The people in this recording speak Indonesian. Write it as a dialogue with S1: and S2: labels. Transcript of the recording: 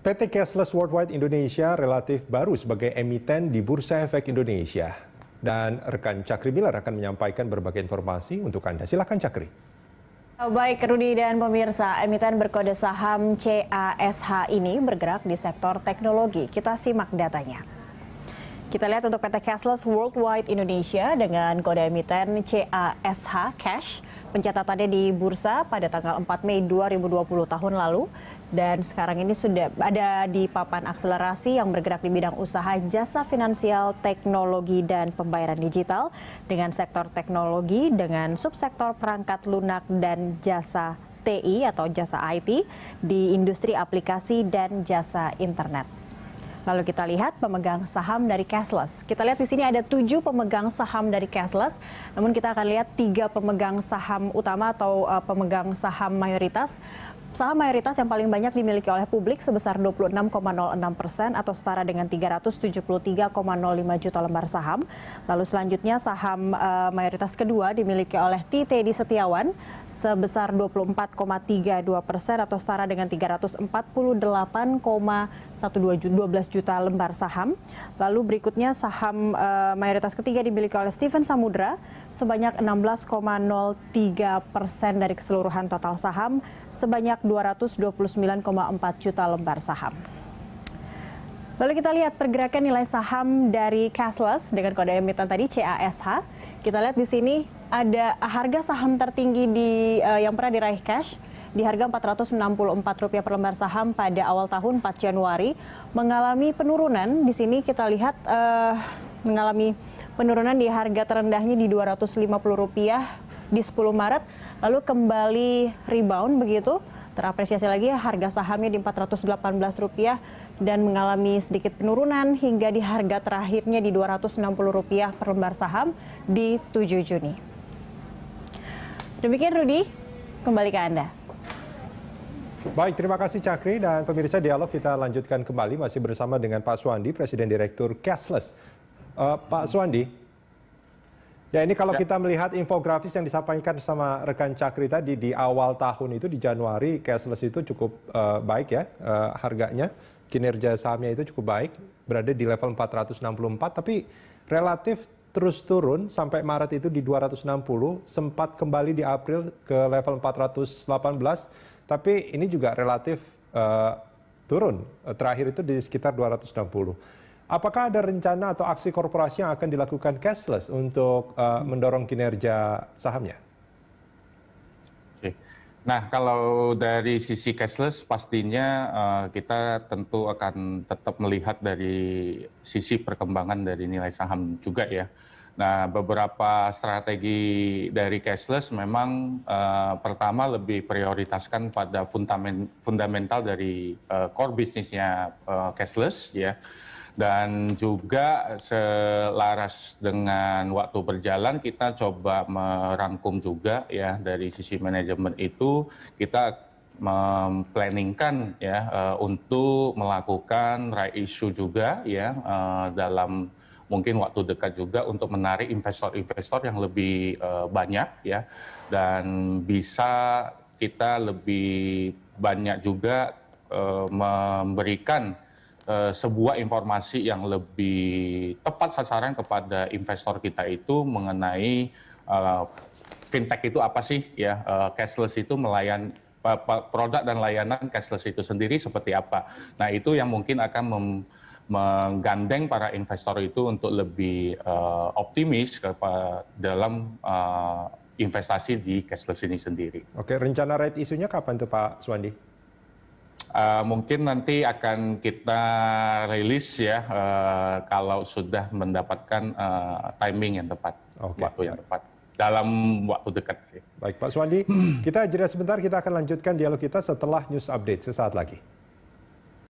S1: PT Cashless Worldwide Indonesia relatif baru sebagai emiten di Bursa Efek Indonesia. Dan rekan Cakri Miller akan menyampaikan berbagai informasi untuk Anda. Silakan Cakri.
S2: Baik, Rudi dan pemirsa, emiten berkode saham CASH ini bergerak di sektor teknologi. Kita simak datanya. Kita lihat untuk PT Cashless Worldwide Indonesia dengan kode emiten CASH, cash, pencatatannya di bursa pada tanggal 4 Mei 2020 tahun lalu. Dan sekarang ini sudah ada di papan akselerasi yang bergerak di bidang usaha jasa finansial, teknologi, dan pembayaran digital dengan sektor teknologi dengan subsektor perangkat lunak dan jasa TI atau jasa IT di industri aplikasi dan jasa internet. Lalu kita lihat pemegang saham dari Cashless. Kita lihat di sini ada 7 pemegang saham dari Cashless. Namun kita akan lihat 3 pemegang saham utama atau pemegang saham mayoritas. Saham mayoritas yang paling banyak dimiliki oleh publik sebesar 26,06% atau setara dengan 373,05 juta lembar saham. Lalu selanjutnya saham mayoritas kedua dimiliki oleh TTD Setiawan sebesar 24,32% atau setara dengan 348,12 juta lembar saham. Lalu berikutnya saham mayoritas ketiga dimiliki oleh Steven Samudra sebanyak 16,03% dari keseluruhan total saham sebanyak 229,4 juta lembar saham. Lalu kita lihat pergerakan nilai saham dari Cashless dengan kode emiten tadi CASH. Kita lihat di sini ada harga saham tertinggi yang pernah diraih cash di harga Rp464 per lembar saham pada awal tahun 4 Januari mengalami penurunan. Di sini kita lihat mengalami penurunan di harga terendahnya di Rp250 di 10 Maret, lalu kembali rebound begitu. Terapresiasi lagi harga sahamnya di Rp418 dan mengalami sedikit penurunan hingga di harga terakhirnya di Rp260 per lembar saham di 7 Juni. Demikian Rudi, kembali ke Anda.
S1: Baik, terima kasih Cakri dan pemirsa dialog kita lanjutkan kembali masih bersama dengan Pak Suwandi, Presiden Direktur Cashless. Pak Suwandi, ya ini kalau kita melihat infografis yang disampaikan sama rekan Cakri tadi di awal tahun itu di Januari Cashless itu cukup baik ya harganya, kinerja sahamnya itu cukup baik, berada di level 464 tapi relatif terus turun sampai Maret itu di 260, sempat kembali di April ke level 418, tapi ini juga relatif turun, terakhir itu di sekitar 260. Apakah ada rencana atau aksi korporasi yang akan dilakukan Cashless untuk mendorong kinerja sahamnya?
S3: Oke. Nah, kalau dari sisi Cashless pastinya kita tentu akan tetap melihat dari sisi perkembangan dari nilai saham juga ya. Nah, beberapa strategi dari Cashless memang pertama lebih prioritaskan pada fundamental dari core bisnisnya Cashless ya. Dan juga selaras dengan waktu berjalan kita coba merangkum juga ya dari sisi manajemen itu kita memplanningkan ya untuk melakukan right issue juga ya dalam mungkin waktu dekat juga untuk menarik investor-investor yang lebih banyak ya dan bisa kita lebih banyak juga memberikan sebuah informasi yang lebih tepat sasaran kepada investor kita itu mengenai fintech itu apa sih ya, cashless itu produk dan layanan cashless itu sendiri seperti apa. Nah itu yang mungkin akan menggandeng para investor itu untuk lebih optimis dalam investasi di cashless ini sendiri.
S1: Oke, rencana right issue-nya kapan tuh Pak Suwandi?
S3: Mungkin nanti akan kita rilis ya kalau sudah mendapatkan timing yang tepat, waktu yang tepat dalam waktu dekat sih.
S1: Baik Pak Suwandi, kita jeda sebentar, kita akan lanjutkan dialog kita setelah news update sesaat lagi.